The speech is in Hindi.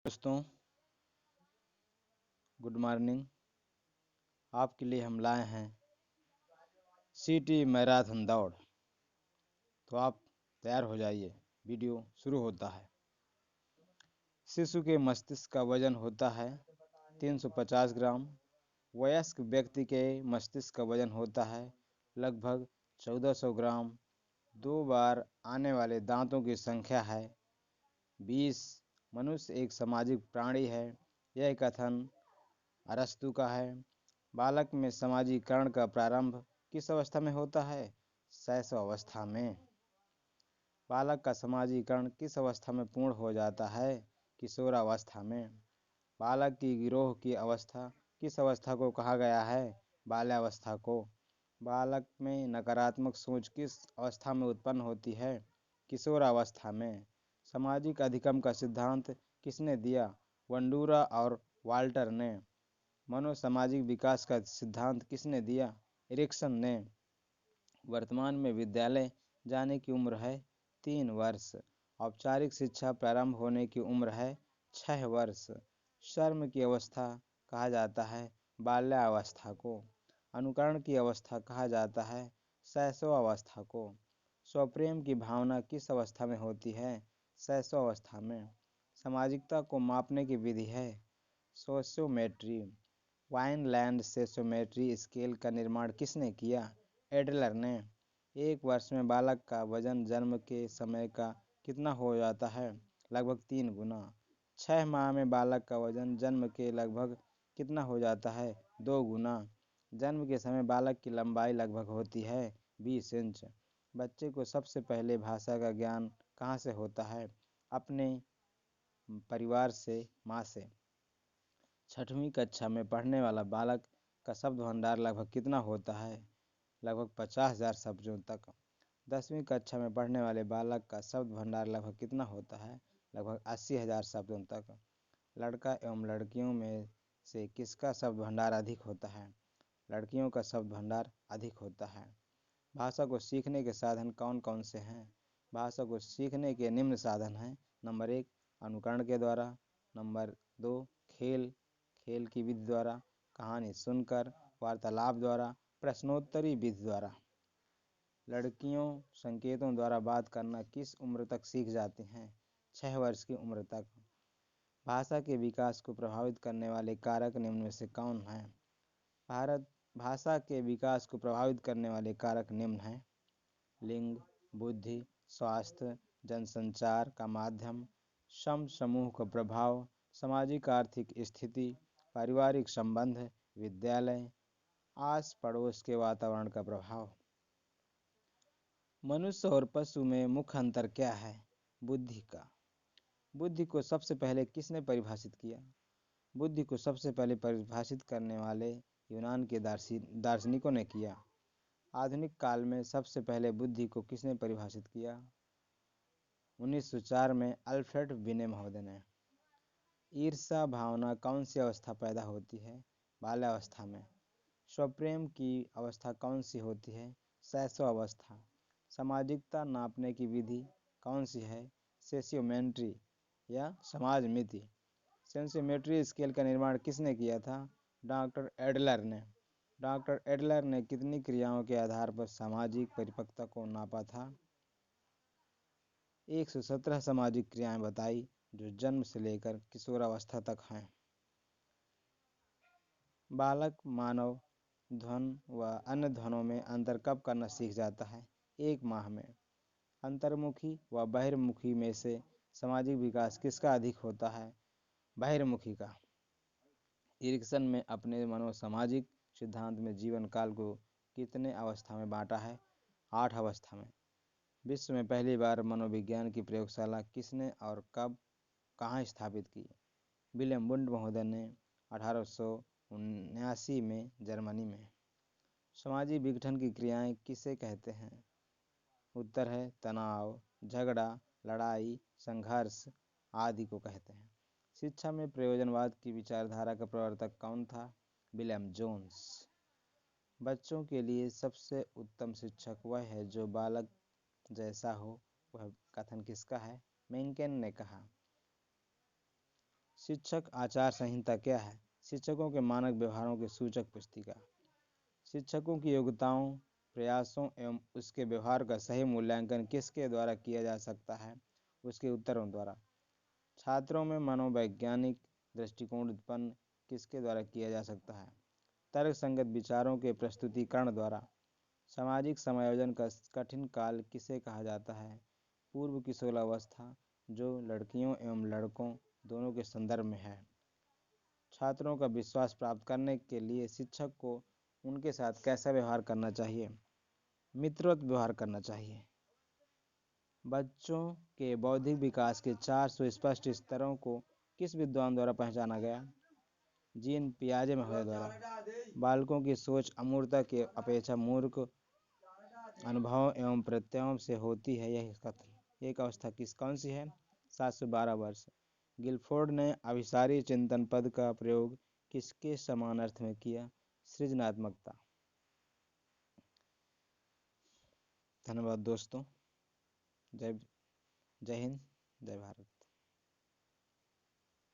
दोस्तों, गुड मॉर्निंग। आपके लिए हम लाए हैं सिटी मैराथन दौड़। तो आप तैयार हो जाइए, वीडियो शुरू होता है। शिशु के मस्तिष्क का वजन होता है 350 ग्राम। वयस्क व्यक्ति के मस्तिष्क का वजन होता है लगभग 1400 ग्राम। 2 बार आने वाले दांतों की संख्या है 20। मनुष्य एक सामाजिक प्राणी है। यह कथन अरस्तु का है। बालक में सामाजिकरण का प्रारंभ किस अवस्था में होता है? शैशव अवस्था में। बालक का सामाजिकरण किस अवस्था में पूर्ण हो जाता है? किशोरावस्था में। बालक की गिरोह की अवस्था किस अवस्था को कहा गया है? बाल्यावस्था को। बालक में नकारात्मक सोच किस अवस्था में उत्पन्न होती है? किशोरावस्था में। सामाजिक अधिगम का सिद्धांत किसने दिया? बंडूरा और वाल्टर ने। मनोसामाजिक विकास का सिद्धांत किसने दिया? एरिक्सन ने। वर्तमान में विद्यालय जाने की उम्र है 3 वर्ष। औपचारिक शिक्षा प्रारंभ होने की उम्र है 6 वर्ष। शर्म की अवस्था कहा जाता है बाल्यावस्था को। अनुकरण की अवस्था कहा जाता है शैशवावस्था को। स्वप्रेम की भावना किस अवस्था में होती है? शैशवावस्था में। सामाजिकता को मापने की विधि है सोशियोमेट्री। वाइनलैंड सोशियोमेट्री स्केल का निर्माण किसने किया? एडलर ने। 1 वर्ष में बालक का वजन जन्म के समय का कितना हो जाता है? लगभग 3 गुना। 6 माह में बालक का वजन जन्म के लगभग कितना हो जाता है? 2 गुना। जन्म के समय बालक की लंबाई लगभग होती है 20 इंच। बच्चे को सबसे पहले भाषा का ज्ञान कहाँ से होता है? अपने परिवार से, माँ से। 6वीं कक्षा में पढ़ने वाला बालक का शब्द भंडार लगभग कितना होता है? लगभग 50,000 शब्दों तक। 10वीं कक्षा में पढ़ने वाले बालक का शब्द भंडार लगभग कितना होता है? लगभग 80,000 शब्दों तक। लड़का एवं लड़कियों में से किसका शब्द भंडार अधिक होता है? लड़कियों का शब्द भंडार अधिक होता है। भाषा को सीखने के साधन कौन कौन से हैं? भाषा को सीखने के निम्न साधन हैं। नंबर 1 अनुकरण के द्वारा। नंबर 2 खेल की विधि द्वारा। कहानी सुनकर। वार्तालाप द्वारा। प्रश्नोत्तरी विधि द्वारा। लड़कियों संकेतों द्वारा बात करना किस उम्र तक सीख जाती हैं? 6 वर्ष की उम्र तक। भाषा के विकास को प्रभावित करने वाले कारक निम्न में से कौन हैं? भाषा के विकास को प्रभावित करने वाले कारक निम्न हैं: लिंग, बुद्धि, स्वास्थ्य, जनसंचार का माध्यम, समूह का प्रभाव, सामाजिक आर्थिक स्थिति, पारिवारिक संबंध, विद्यालय, आस पड़ोस के वातावरण का प्रभाव। मनुष्य और पशु में मुख्य अंतर क्या है? बुद्धि का। बुद्धि को सबसे पहले किसने परिभाषित किया? बुद्धि को सबसे पहले परिभाषित करने वाले यूनान के दार्शनिकों ने किया। आधुनिक काल में सबसे पहले बुद्धि को किसने परिभाषित किया? 1904 में अल्फ्रेड बिने महोदय ने। ईर्ष्या भावना कौन सी अवस्था पैदा होती है? बाल्यावस्था में। स्वप्रेम की अवस्था कौन सी होती है? शैशव अवस्था। सामाजिकता नापने की विधि कौन सी है? सोशियोमेट्री या समाज मिति। सेंसियोमेट्री स्केल का निर्माण किसने किया था? डॉक्टर एडलर ने। डॉक्टर एडलर ने कितनी क्रियाओं के आधार पर सामाजिक परिपक्वता को नापा था? 117 सामाजिक क्रियाएं बताई जो जन्म से लेकर किशोरावस्था तक हैं। बालक मानव ध्वन व अन्य ध्वनों में अंतर कब करना सीख जाता है? 1 माह में। अंतर्मुखी व बहिर्मुखी में से सामाजिक विकास किसका अधिक होता है? बहिर्मुखी का। एरिक्सन ने अपने मनोसामाजिक सिद्धांत में जीवन काल को कितने अवस्था में बांटा है? 8 अवस्था में। विश्व में पहली बार मनोविज्ञान की प्रयोगशाला किसने और कब कहाँ स्थापित की? विलियम वुंड महोदय ने 1879 में जर्मनी में। सामाजिक विघटन की क्रियाएं किसे कहते हैं? उत्तर है तनाव, झगड़ा, लड़ाई, संघर्ष आदि को कहते हैं। शिक्षा में प्रयोजनवाद की विचारधारा का प्रवर्तक कौन था? William Jones. बच्चों के लिए सबसे उत्तम शिक्षक वह है जो बालक जैसा हो। वह कथन किसका है? मेंकेन ने कहा। शिक्षक आचार संहिता क्या है? शिक्षकों के मानक व्यवहारों की सूचक पुस्तिका। शिक्षकों की योग्यताओं, प्रयासों एवं उसके व्यवहार का सही मूल्यांकन किसके द्वारा किया जा सकता है? उसके उत्तरों द्वारा। छात्रों में मनोवैज्ञानिक दृष्टिकोण उत्पन्न किसके द्वारा किया जा सकता है? तर्क संगत विचारों के प्रस्तुतिकरण द्वारा। सामाजिक समायोजन का कठिन काल किसे कहा जाता है? पूर्व किशोरावस्था, जो लड़कियों एवं लड़कों दोनों के संदर्भ में है। छात्रों का विश्वास प्राप्त करने के लिए शिक्षक को उनके साथ कैसा व्यवहार करना चाहिए? मित्रवत व्यवहार करना चाहिए। बच्चों के बौद्धिक विकास के 4 सुस्पष्ट स्तरों को किस विद्वान द्वारा पहचाना गया? जीन पियाजे महोदय द्वारा। बालकों की सोच अमूर्तता की अपेक्षा मूर्ख अनुभवों एवं प्रत्ययों से होती है, यह कथन एक अवस्था कौन सी है? 712 वर्ष। गिलफोर्ड ने अभिसारी चिंतन पद का प्रयोग किसके समान अर्थ में किया? सृजनात्मकता। धन्यवाद दोस्तों। जय हिंद, जय भारत।